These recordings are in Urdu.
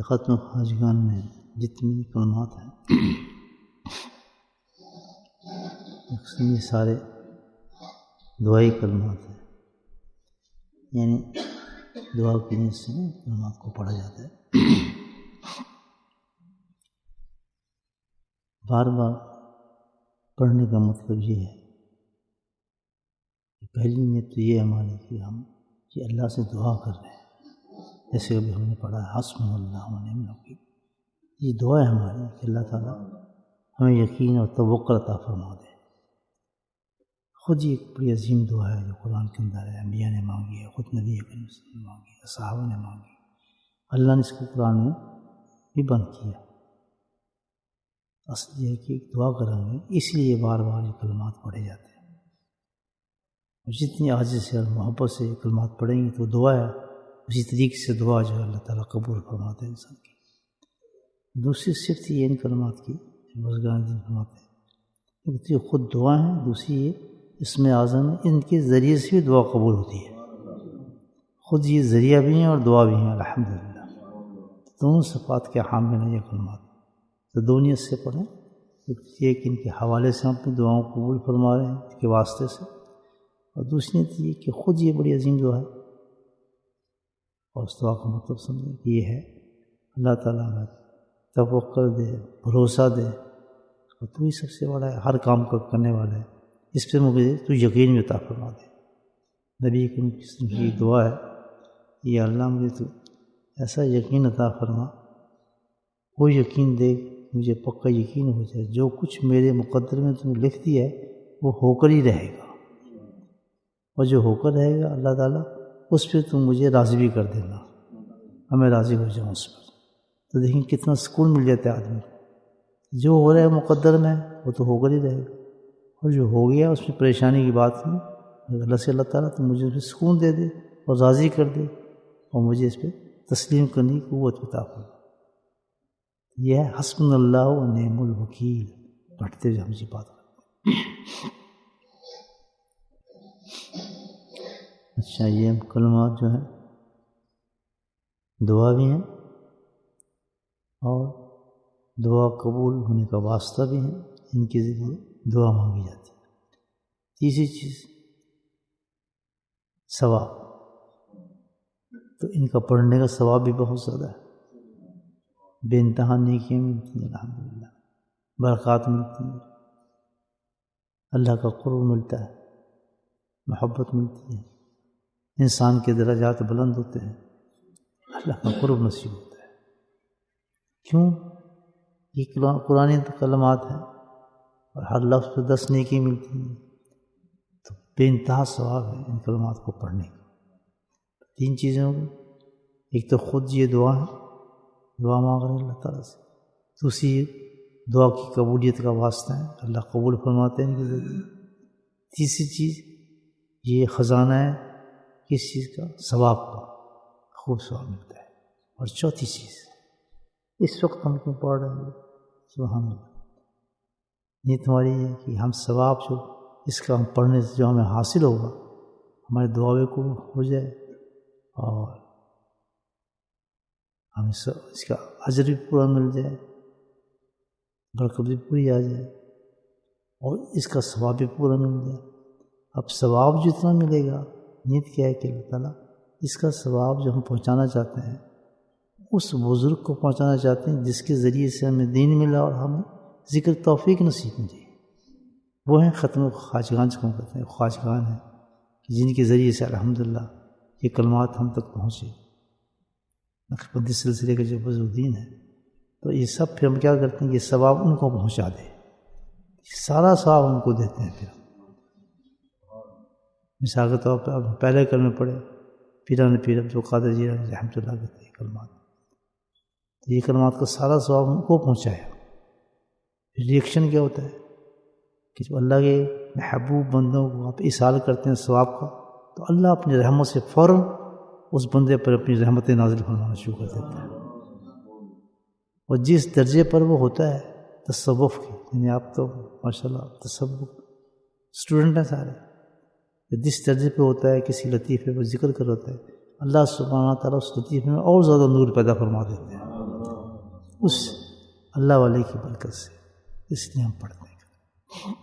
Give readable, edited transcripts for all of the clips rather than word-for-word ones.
کہ ختم خواجگان میں جتنی کلمات ہیں یہ سارے دعائی کلمات ہیں، یعنی دعا کی نیت سے کلمات کو پڑھا جاتا ہے۔ بار بار پڑھنے کا مطلب یہ ہے کہ پہلی نیت تو یہ ہماری کہ ہم کہ اللہ سے دعا کر رہے ہیں، جیسے ابھی ہم نے پڑھا ہے حسبنا اللہ و نعم الوکیل، یہ دعا ہے ہماری کہ اللہ تعالیٰ ہمیں یقین اور توکل عطا فرما دے۔ خود ہی ایک بڑی عظیم دعا ہے جو قرآن کے اندر ہے، انبیاء نے مانگی ہے، خود نبی کریم صلی اللہ علیہ وسلم نے مانگی ہے، صحابہ نے مانگی، اللہ نے اس کو قرآن میں بھی بند کیا۔ اصل یہ ہے کہ دعا کریں گے، اس لیے بار بار یہ کلمات پڑھے جاتے ہیں، اور جتنی عاجزی سے اور محبت سے یہ کلمات پڑھیں گے تو دعا ہے، اسی طریقے سے دعا جو ہے اللہ تعالیٰ قبول فرماتے ہیں انسان کی۔ دوسری صفت یہ ان کلمات کی بزرگان دین فرماتے ہیں کہ یہ خود دعا ہیں، دوسری یہ اسم اعظم ہے، ان کے ذریعے سے بھی دعا قبول ہوتی ہے، خود یہ ذریعہ بھی ہیں اور دعا بھی ہیں الحمدللہ، دونوں صفات کے حامل ہیں یہ کلمات۔ تو دو نیت سے پڑھیں، ایک ان کے حوالے سے ہم اپنی دعاؤں کو قبول فرما رہے ہیں ان کے واسطے سے، اور دوسری نیت یہ کہ خود یہ بڑی عظیم دعا ہے، اور اس دعا کا مطلب سمجھیں کہ یہ ہے اللہ تعالیٰ ہمیں توکل دے، بھروسہ دے، اور تو ہی سب سے بڑا ہے، ہر کام کو کرنے والا ہے، اس پہ مجھے تو یقین بھی عطا فرما دے۔ نبی کی دعا ہے یہ اللہ مجھے تو ایسا یقین عطا فرما، وہ یقین دے مجھے پکا یقین ہو جائے جو کچھ میرے مقدر میں تم نے لکھ دیا ہے وہ ہو کر ہی رہے گا، اور جو ہو کر رہے گا اللہ تعالیٰ اس پہ تم مجھے راضی بھی کر دینا، ہمیں راضی ہو جاؤں اس پر۔ تو دیکھیں کتنا سکون مل جاتا ہے آدمی کو، جو ہو رہا ہے مقدر میں وہ تو ہو کر ہی رہے گا، اور جو ہو گیا اس میں پریشانی کی بات نہیں، اللہ سے اللہ تعالیٰ تو مجھے اس پہ سکون دے دے اور راضی کر دے، اور مجھے اس پہ تسلیم کرنے کی قوت عطا فرما۔ یہ ہے حسبنا اللہ و نعم الوکیل، پڑھتے ہوئے ہم یہ بات کرتے ہیں۔ اچھا، یہ کلمات جو ہیں دعا بھی ہیں اور دعا قبول ہونے کا واسطہ بھی ہیں، ان کے ذریعے دعا مانگی جاتی ہے۔ تیسری چیز ثواب، تو ان کا پڑھنے کا ثواب بھی بہت زیادہ ہے، بے انتہا نیکیاں ملتی ہیں الحمدللہ، برکات ملتی ہیں، اللہ کا قرب ملتا ہے، محبت ملتی ہے، انسان کے درجات بلند ہوتے ہیں، اللہ کا قرب نصیب ہوتا ہے۔ کیوں؟ یہ قرآن کلمات ہیں اور ہر لفظ پہ 10 نیکی ملتی ہیں، تو بے انتہا ثواب ہے ان کلمات کو پڑھنے کا۔ 3 چیزیں ہوں گی، ایک تو خود یہ دعا ہے، دعا مانگ رہے ہیں اللہ تعالیٰ سے، دوسری دعا کی قبولیت کا واسطہ ہے، اللہ قبول فرماتے ہیں ان کے ذریعے، تیسری چیز یہ خزانہ ہے کس چیز کا؟ ثواب کا، خوب ثواب ملتا ہے، اور چوتھی چیز اس وقت ہم کیوں پڑھ رہے ہیں سبحان اللہ، نیت ہماری ہے کہ ہم ثواب جو اس کا ہم پڑھنے سے جو ہمیں حاصل ہوگا ہمارے دعاوے کو ہو جائے، اور ہمیں اس کا اجر بھی پورا مل جائے، برکت بھی پوری آ جائے، اور اس کا ثواب بھی پورا مل جائے۔ اب ثواب جتنا ملے گا، نیت کیا ہے کہ اللہ تعالیٰ اس کا ثواب جو ہم پہنچانا چاہتے ہیں اس بزرگ کو پہنچانا چاہتے ہیں جس کے ذریعے سے ہمیں دین ملا اور ہمیں ذکر توفیق نصیب ملی، وہ ہیں ختم خواجگان جس کو کہتے ہیں، خواجگان ہیں جن کے ذریعے سے الحمدللہ یہ کلمات ہم تک پہنچے، نقشبندی سلسلے کے جو بزرگین ہیں، تو یہ سب پھر ہم کیا کرتے ہیں، یہ ثواب ان کو پہنچا دے، سارا ثواب ان کو دیتے ہیں۔ پھر مثال کے طور پر اب پہلے کلمے پڑھے پیران پیر عبد القادر جیلانی رحمۃ اللہ کے کلمات، تو یہ کلمات کا سارا ثواب ان کو پہنچایا۔ ریئیکشن کیا ہوتا ہے کہ جو اللہ کے محبوب بندوں کو آپ اصال کرتے ہیں ثواب کا، تو اللہ اپنی رحمت سے فوراً اس بندے پر اپنی رحمت نازل فرمانا شروع کر دیتا ہے، اور جس درجے پر وہ ہوتا ہے تصوف کی، یعنی آپ تو ماشاءاللہ تصوف اسٹوڈنٹ ہیں سارے، جس درجے پہ ہوتا ہے کسی لطیفے پر ذکر کر ہوتا ہے، اللہ سبحانہ تعالیٰ اس لطیفے میں اور زیادہ نور پیدا فرما دیتے ہیں، اس اللہ والے کی برکت سے، اس لیے ہم پڑھتے ہیں۔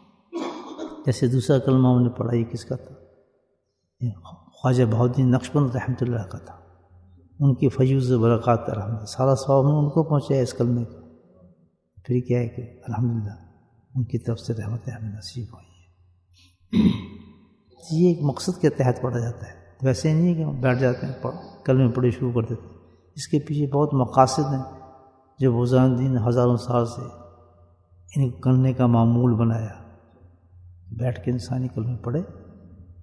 جیسے دوسرا کلمہ ہم نے پڑھا، یہ کس کا تھا؟ خواجہ بہاؤالدین نقشبند رحمۃ اللہ کا تھا، ان کی فیوز و برکات الحمد، سارا ثواب ہم نے ان کو پہنچایا اس کلمے کا۔ پھر کیا ہے کہ الحمدللہ ان کی طرف سے رحمت ہمیں نصیب ہوئی ہے۔ یہ ایک مقصد کے تحت پڑھا جاتا ہے، ویسے نہیں ہے کہ ہم بیٹھ جاتے ہیں کلمے پڑھے شروع کر دیتے ہیں۔ اس کے پیچھے بہت مقاصد ہیں جو بزرگان دین ہزاروں سال سے ان کو کرنے کا معمول بنایا۔ بیٹھ کے انسانی کلمے پڑھے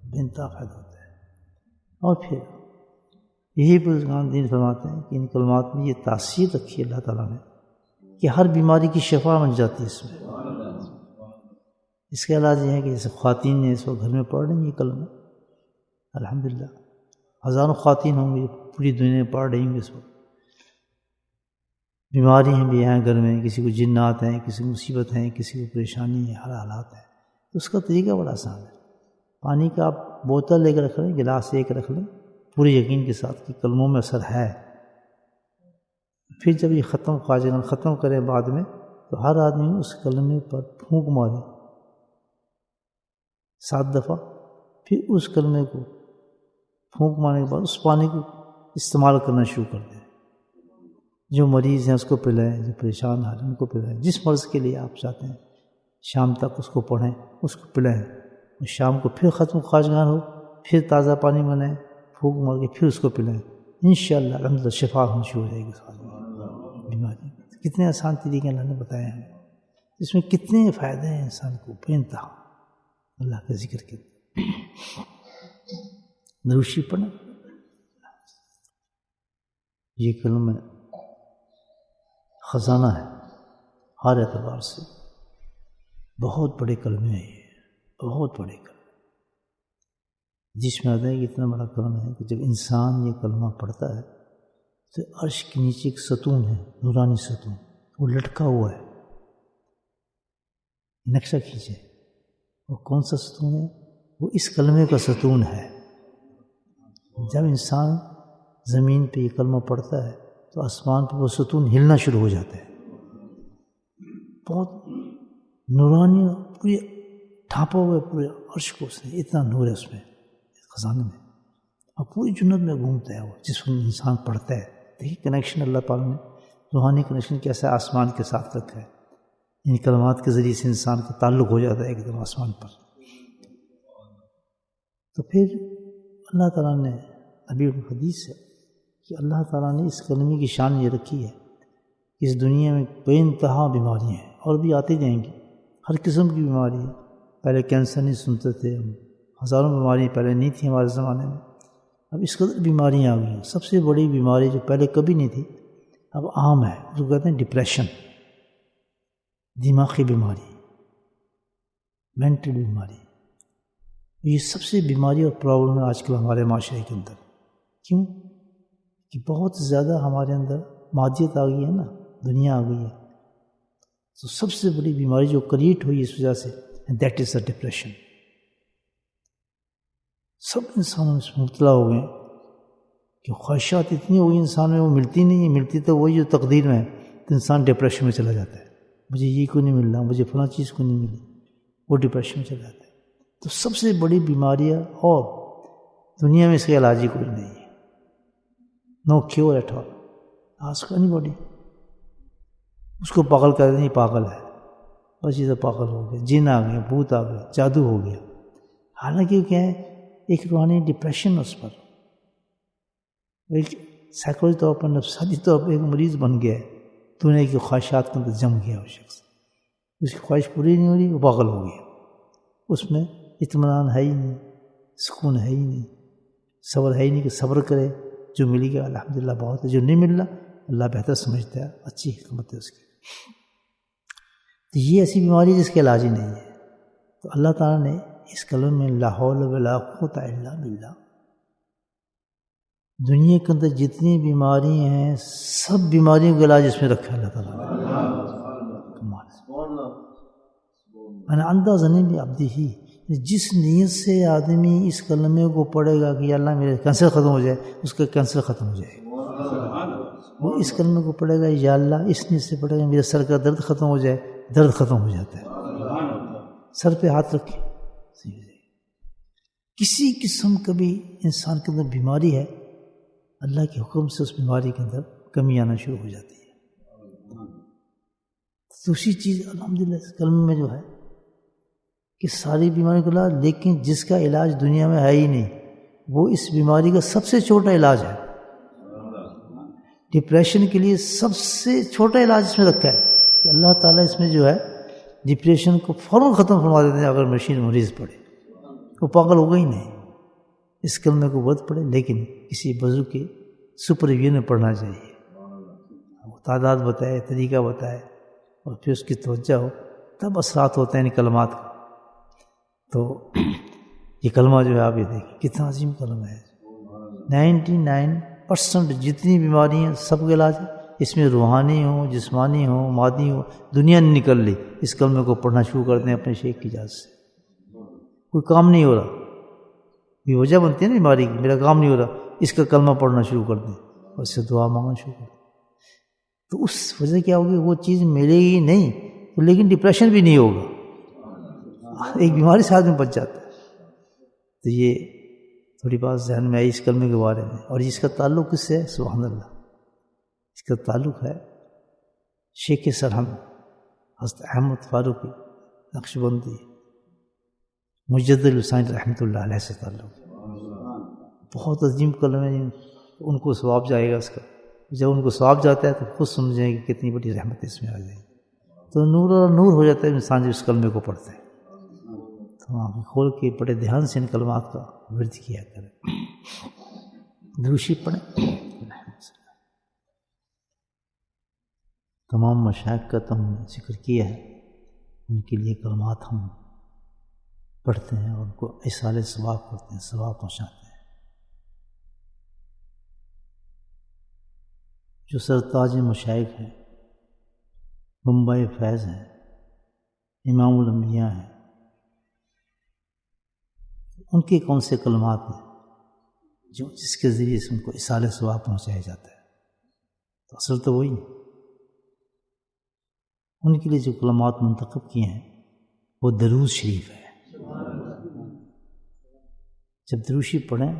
بے انتہا فائدہ ہوتا ہے۔ اور پھر یہی بزرگان دین فرماتے ہیں کہ ان کلمات میں یہ تاثیر رکھی اللہ تعالیٰ نے کہ ہر بیماری کی شفا بن جاتی ہے اس میں۔ اس کا علاج یہ ہے کہ جیسے خواتین نے اس وقت گھر میں پڑھ رہی ہیں یہ کلمہ، الحمدللہ ہزاروں خواتین ہوں گی پوری دنیا میں پڑھ رہی ہوں گی اس وقت۔ بیماری ہیں بھی ہیں گھر میں، کسی کو جنات ہیں، کسی کو مصیبت ہیں، کسی کو پریشانی ہے، ہر حالات ہیں، تو اس کا طریقہ بڑا آسان ہے۔ پانی کا آپ بوتل لے کے رکھ لیں، گلاس ایک رکھ لیں، پورے یقین کے ساتھ کہ کلموں میں اثر ہے۔ پھر جب یہ خواجہ ختم کریں بعد میں، تو ہر آدمی اس کلمے پر پھونک مارے 7 دفعہ، پھر اس کلمے کو پھونک مارنے کے بعد اس پانی کو استعمال کرنا شروع کر دیں۔ جو مریض ہیں اس کو پلائیں، جو پریشان ہیں ان کو پلائیں، جس مرض کے لیے آپ چاہتے ہیں شام تک اس کو پڑھیں، اس کو پلائیں، اور شام کو پھر ختم خواجگان ہو، پھر تازہ پانی بنائیں، پھونک مار کے پھر اس کو پلائیں، انشاءاللہ الحمدللہ شفا ہونی شروع ہو جائے گی اس بیماری۔ کتنے آسان طریقے اللہ نے بتائے ہیں، اس میں کتنے فائدے ہیں انسان کو بے انتہا اللہ کا ذکر کے۔ دروشی پڑھیں، یہ کلمہ خزانہ ہے ہر اعتبار سے، بہت بڑے کلمے ہیں یہ، بہت بڑے کلمے، جس میں آتا ہے کہ اتنا بڑا کلمہ ہے کہ جب انسان یہ کلمہ پڑھتا ہے تو عرش کے نیچے ایک ستون ہے، نورانی ستون، وہ لٹکا ہوا ہے۔ نقشہ کھینچے، وہ کون سا ستون ہے؟ وہ اس کلمے کا ستون ہے۔ جب انسان زمین پہ یہ کلمہ پڑھتا ہے تو آسمان پہ وہ ستون ہلنا شروع ہو جاتا ہے، بہت نورانی، پورے ڈھانپا ہوا ہے پورے عرش کو، اس نے اتنا نور ہے اس میں، خزانے میں، اور پوری جنت میں گھومتا ہے وہ جس وقت انسان پڑھتا ہے۔ دیکھیے کنیکشن اللہ تعالیٰ نے روحانی کنیکشن کیسا آسمان کے ساتھ رکھا ہے، ان کلمات کے ذریعے سے انسان کا تعلق ہو جاتا ہے ایک دم آسمان پر۔ تو پھر اللہ تعالیٰ نے ابھی حدیث ہے کہ اللہ تعالیٰ نے اس کلمے کی شان یہ رکھی ہے کہ اس دنیا میں بے انتہا بیماریاں ہیں، اور بھی آتی جائیں گی، ہر قسم کی بیماری ہے۔ پہلے کینسر نہیں سنتے تھے، ہزاروں بیماریاں پہلے نہیں تھیں ہمارے زمانے میں، اب اس قدر بیماریاں آ گئی ہیں۔ سب سے بڑی بیماری جو پہلے کبھی نہیں تھی اب عام ہے، اس کو کہتے ہیں ڈپریشن، دماغی بیماری، مینٹل بیماری۔ یہ سب سے بیماری اور پرابلم ہے آج کل ہمارے معاشرے کے اندر۔ کیوں؟ کہ بہت زیادہ ہمارے اندر مادیت آ گئی ہے نا، دنیا آ گئی ہے، تو سب سے بڑی بیماری جو کریٹ ہوئی اس وجہ سے دیٹ از اے ڈپریشن۔ سب انسان اس میں مبتلا ہو گئے کہ خواہشات اتنی ہو گئی انسان میں، وہ ملتی نہیں ہے، ملتی تو وہی جو تقدیر میں ہے، تو انسان ڈپریشن میں چلا جاتا ہے، مجھے یہ کو نہیں مل رہا، مجھے فلاں چیز کو نہیں ملی، وہ ڈپریشن میں چلا جاتا ہے۔ تو سب سے بڑی بیماریاں، اور دنیا میں اس کا علاج ہی کوئی نہیں ہے، no cure at all, ask اینی باڈی۔ اس کو پاگل کر دیں، پاگل ہے، بس یہ تو پاگل ہو گیا، جن آ گیا، بھوت آ گیا، جادو ہو گیا۔ حالانکہ کیا ہے، ایک روحانی ڈپریشن اس پر، ایک سائیکولوجی طور پر، نفسیاتی طور پر ایک مریض بن گیا ہے، دنیا کی خواہشات کے اندر جم گیا وہ شخص، اس کی خواہش پوری نہیں ہو رہی، وہ پاگل ہو گیا، اس میں اطمینان ہے ہی نہیں، سکون ہے ہی نہیں، صبر ہے ہی نہیں کہ صبر کرے، جو ملے گا الحمدللہ بہت ہے، جو نہیں مل رہا اللہ بہتر سمجھتا ہے، اچھی حکمت ہے اس کی۔ تو یہ ایسی بیماری جس کا علاج ہی نہیں ہے۔ تو اللہ تعالیٰ نے اس کلمے میں لا حول ولا قوت الا باللہ، دنیا کے اندر جتنی بیماری ہیں سب بیماریوں کا علاج اس میں رکھا ہے اللہ تعالیٰ نے۔ میں نے انداز نہیں بھی عبدی ہی، جس نیت سے آدمی اس کلمے کو پڑھے گا کہ اللہ میرے کینسر ختم ہو جائے، اس کا کینسر ختم ہو جائے گا۔ وہ اس کلمے کو پڑھے گا یا اللہ اس نیت سے پڑھے گا میرا سر کا درد ختم ہو جائے، درد ختم ہو جاتا ہے. سر پہ ہاتھ رکھے، کسی قسم کا بھی انسان کے اندر بیماری ہے، اللہ کے حکم سے اس بیماری کے اندر کمی آنا شروع ہو جاتی ہے. دوسری چیز الحمدللہ اس کلمے میں جو ہے کہ ساری بیماری کو علاج، لیکن جس کا علاج دنیا میں ہے ہی نہیں، وہ اس بیماری کا سب سے چھوٹا علاج ہے. ڈپریشن کے لیے سب سے چھوٹا علاج اس میں رکھا ہے کہ اللہ تعالیٰ اس میں جو ہے ڈپریشن کو فوراً ختم فرما دیتے ہیں. اگر مشین مریض پڑے وہ پاگل ہوگا ہی نہیں. اس کلمے کو بہت پڑھے، لیکن کسی بزرگ کے سپرویژن میں پڑھنا چاہیے. وہ تعداد بتائے، طریقہ بتائے، اور پھر اس کی توجہ ہو، تب اثرات ہوتے ہیں ان کلمات کا. تو یہ کلمہ جو ہے آپ یہ دیکھیں کتنا عظیم کلمہ ہے. 99% جتنی بیماریاں سب کا علاج ہے. اس میں روحانی ہو، جسمانی ہو، مادی ہو، دنیا نہیں نکل لی، اس کلمے کو پڑھنا شروع کر دیں اپنے شیخ کی اجازت سے. کوئی کام نہیں ہو رہا، یہ وجہ بنتی ہے نا بیماری کی، میرا کام نہیں ہو رہا، اس کا کلمہ پڑھنا شروع کر دیں اور اس سے دعا مانگنا شروع کر دیں. تو اس وجہ کیا ہوگی، وہ چیز ملے گی نہیں تو لیکن ڈپریشن بھی نہیں ہوگا. ایک بیماری سے آدمی بچ جاتا ہے. تو یہ تھوڑی بات ذہن میں آئی اس کلمے کے بارے میں. اور اس کا تعلق کس سے ہے؟ سبحان اللہ، اس کا تعلق ہے شیخ سرہند حضرت احمد فاروقی نقشبندی مجدد الحسین رحمۃ اللہ علیہ سے تعلق. بہت عظیم کلمے ہیں، ان کو ثواب جائے گا اس کا. جب ان کو ثواب جاتا ہے تو خود سمجھیں کہ کتنی بڑی رحمت اس میں آ جائے گی. تو نور اور نور ہو جاتا ہے انسان جو اس کلمے کو پڑھتا ہے. تو آپ کھول کے بڑے دھیان سے ان کلمات کا ورد کیا کریں. دروشی پڑھیں. تمام مشائخ کا تو ہم نے ذکر کیا ہے، ان کے لیے کلمات ہم پڑھتے ہیں اور ان کو ایصال ثواب کرتے ہیں، ثواب پہنچاتے ہیں. جو سرتاج مشائخ ہیں، بمبئی فیض ہیں، امام الانبیاء ہیں، ان کے کون سے کلمات ہیں جو جس کے ذریعے سے ان کو ایصال ثواب پہنچایا جاتا ہے؟ تو اصل تو وہی ہے. ان کے لیے جو کلمات منتخب کیے ہیں وہ درود شریف ہے. جب دروشی پڑھیں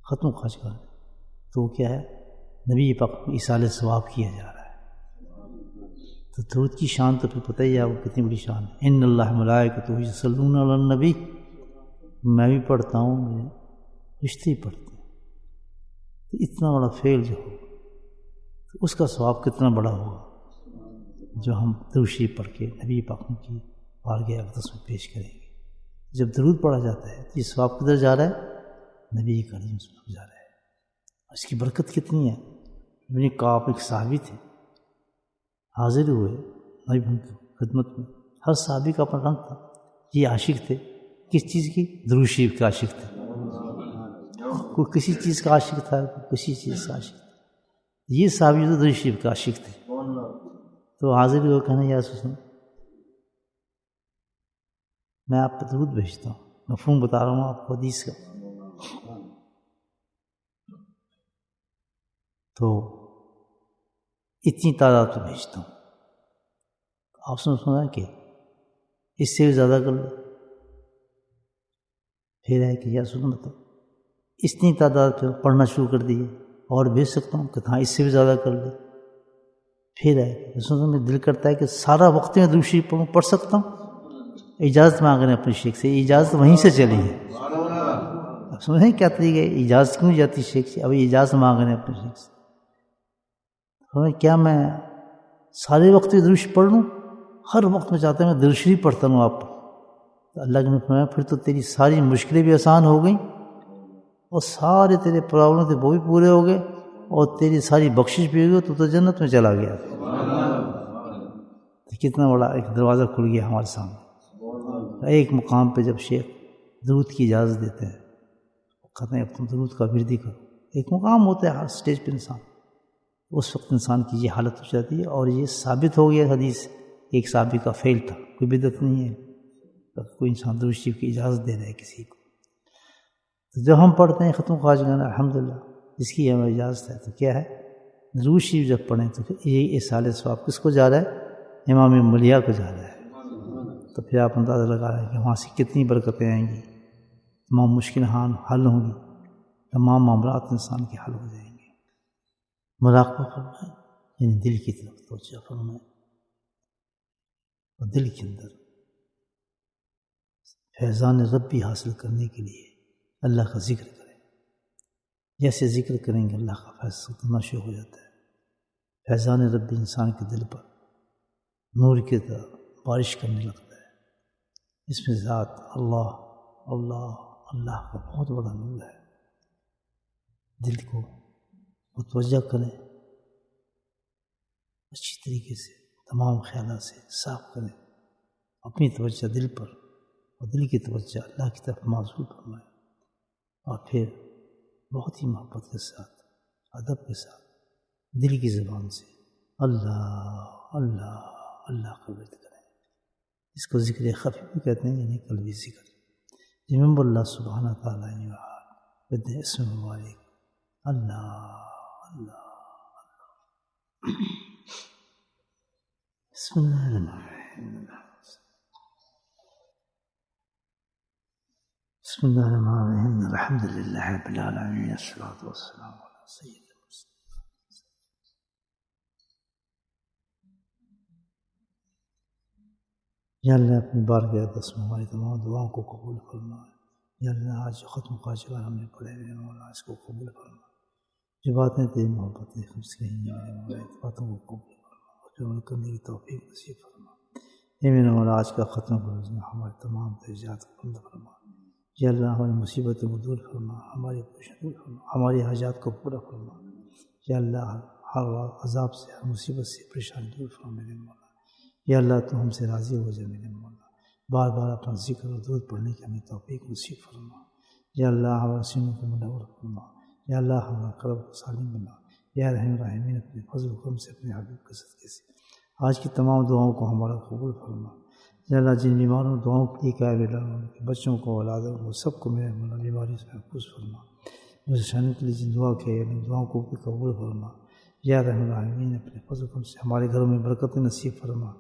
ختم خرچ کریں تو وہ کیا ہے، نبی پاک کو ایصال ثواب کیا جا رہا ہے. تو درود کی شان تو پھر پتہ ہی ہے وہ کتنی بڑی شان ہے. ان اللہ ملائکتہ یصلون علی النبی، میں بھی پڑھتا ہوں، میرے رشتے ہی پڑھتے ہیں. تو اتنا بڑا فعل جو ہو تو اس کا ثواب کتنا بڑا ہوگا جو ہم درود شریف پڑھ کے نبی پاک کی بارگاہ اقدس میں پیش کریں گے. جب درود پڑھا جاتا ہے تو یہ ثواب کدھر جا رہا ہے؟ نبی کریم صلی اللہ علیہ وسلم جا رہا ہے. اس کی برکت کتنی ہے. ابن کعب ایک صحابی تھے، حاضر ہوئے نبی کی خدمت میں. ہر صحابی کا اپنا رنگ تھا. یہ عاشق تھے کس چیز کی؟ درود شریف کے عاشق تھے. کوئی کسی چیز کا عاشق تھا، کوئی کسی چیز کا عاشق تھا. یہ صحابی تو درود شریف کا عاشق تھے. تو حاضر ہوئے کہنا یا رسول اللہ میں آپ پہ درود بھیجتا ہوں، مفہوم بتا رہا ہوں آپ کو حدیث کا. تو اتنی تعداد پہ بھیجتا ہوں. آپ سنا کہ اس سے بھی زیادہ کر لو. پھر ہے کہ یا سنو مطلب اتنی تعداد پہ پڑھنا شروع کر دیے اور بھیج سکتا ہوں کہ ہاں اس سے بھی زیادہ کر لے. پھر ہے سنو میں دل کرتا ہے کہ سارا وقت میں درود شریف پڑھوں، پڑھ سکتا ہوں. اجازت مانگ رہے ہیں اپنے شیخ سے. اجازت وہیں سے چلی ہے. اب سمجھیں کیا طریقہ ہے، اجازت کیوں جاتی شیخ سے؟ اب اجازت مانگ رہے ہیں اپنے شیخ سے. کیا میں سارے وقت میں درود شریف پڑھ لوں؟ ہر وقت میں چاہتا ہوں میں درود شریف پڑھتا ہوں آپ. تو اللہ نے فرمایا پھر تو تیری ساری مشکلیں بھی آسان ہو گئیں اور سارے تیرے پرابلم تھے وہ بھی پورے ہو گئے اور تیری ساری بخشش بھی ہوئی، تو جنت میں چلا گیا. تو کتنا بڑا ایک دروازہ کھل گیا ہمارے سامنے. ایک مقام پہ جب شیخ درود کی اجازت دیتے ہیں، کہتے ہیں اب تم درود کا وردی کرو. ایک مقام ہوتا ہے ہر سٹیج پہ انسان، اس وقت انسان کی یہ حالت ہو جاتی ہے. اور یہ ثابت ہو گیا حدیث، ایک صحابی کا فعل تھا، کوئی بدعت نہیں ہے. کوئی انسان درود شریف کی اجازت دے رہا ہے کسی کو. تو جب ہم پڑھتے ہیں ختم خواجہ گانا الحمدللہ جس کی ہمیں اجازت ہے، تو کیا ہے درود شریف جب پڑھیں تو پھر یہ اصال ثواب کس کو جا رہا ہے؟ امام ملیہ کو جا رہا ہے. تو پھر آپ اندازہ لگا رہے ہیں کہ وہاں سے کتنی برکتیں آئیں گی، تمام مشکل حل ہوں گی، تمام معاملات انسان کے حل ہو جائیں گے. مراقبہ فرمائیں، یعنی دل کی طرف توجہ فرمائیں اور دل کے اندر فیضان ربی حاصل کرنے کے لیے اللہ کا ذکر کریں. جیسے ذکر کریں گے اللہ کا فیض اتنا شروع ہو جاتا ہے. فیضان ربی انسان کے دل پر نور کی طرح بارش کرنے لگتا ہے. اس میں ذات اللہ اللہ اللہ کا بہت بڑا نور ہے. دل کو متوجہ کریں، اچھی طریقے سے تمام خیالات سے صاف کریں، اپنی توجہ دل پر اور دل کی توجہ اللہ کی طرف معزول فرمائیں، اور پھر بہت ہی محبت کے ساتھ ادب کے ساتھ دل کی زبان سے اللہ اللہ اللہ کا ورد کریں. اس کو ذکر خفی بھی کہتے ہیں، یعنی قلبی ذکر. رممبر اللہ سبحانہ تعالیٰ ود اسم مبارک اللہ اللہ اللہ. بسم اللہ الرحمن الرحیم. بسم اللہ الرحمن الرحیم. الحمد للہ رب العالمین، الصلاۃ والسلام علی سید المرسلین. یا اللہ اپنی بارگاہ دست میں ہماری تمام دعاؤں کو قبول فرما. یا اللہ آج جو ختم خواجہ ہم نے پڑھے میرے مولا اس کو قبول فرما. جو باتیں تیری محبت ہم سے کہیں گے میرے مولا اس باتوں کو قبول فرما اور جو عمل کرنے کی توفیق نصیب فرما. اے میرے مولا آج کا ختم روزہ ہمارے تمام درجات کو بلند فرما. یا اللہ ہماری مصیبتوں کو دور فرما، ہماری پریشانی دور فرما، ہماری حاجات کو پورا فرما. یا اللہ ہر عذاب سے، ہر مصیبت سے پریشانی دور فرما میرے مولا. یا اللہ تو ہم سے راضی ہو جائے میرے مولا. بار بار اپنا ذکر اور درود پڑھنے کی ہمیں توفیق نصیب فرما. یا اللہ ہمارے سینوں کو منور فرما. یا اللہ ہمارا قلب کو سالم بنا. یا رحم الرحمین اپنے فضل و کرم سے اپنے حبیب کے صدقے سے آج کی تمام دعاؤں کو ہمارا قبول فرما. یا اللہ جن بیماروں دعاؤں کے لیے قائل ان کے بچوں کو اولادوں کو سب کو میرے مولا بیماری سے محفوظ فرما. پریشانی کے لیے جن دعا کیے ان دعاؤں کو بھی قبول فرما. یا رحم الرحمین اپنے فضل و کرم سے ہمارے گھروں میں برکت نصیب فرما.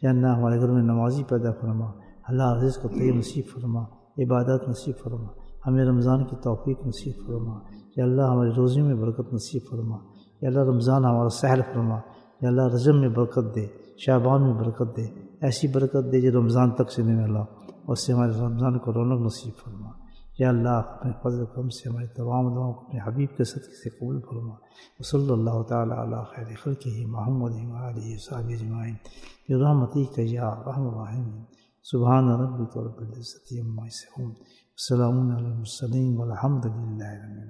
یا اللہ ہمارے گھر میں نمازی پیدا فرما. اللہ رزق کو طیب نصیب فرما، عبادت نصیب فرما. ہمیں رمضان کی توفیق نصیب فرما. یا اللہ ہمارے روزے میں برکت نصیب فرما. یا اللہ رمضان ہمارا سحر فرما. یا اللہ رجب میں برکت دے، شعبان میں برکت دے، ایسی برکت دے جو رمضان تک سے نہیں ملا، اور اس سے ہمارے رمضان کو رونق نصیب فرما. یا اللہ اپنے فضل و کرم سے ہمارے تمام دعاؤں کو اپنے حبیب کے صدقے سے قبول فرما. وصلی اللہ تعالیٰ علی خیر خلقہ محمد و آلہ وصحبہ اجمعین برحمتک یا ارحم الراحمین. سبحان ربک رب العزة عما یصفون، وسلام علی المرسلین والحمد للہ رب العالمین.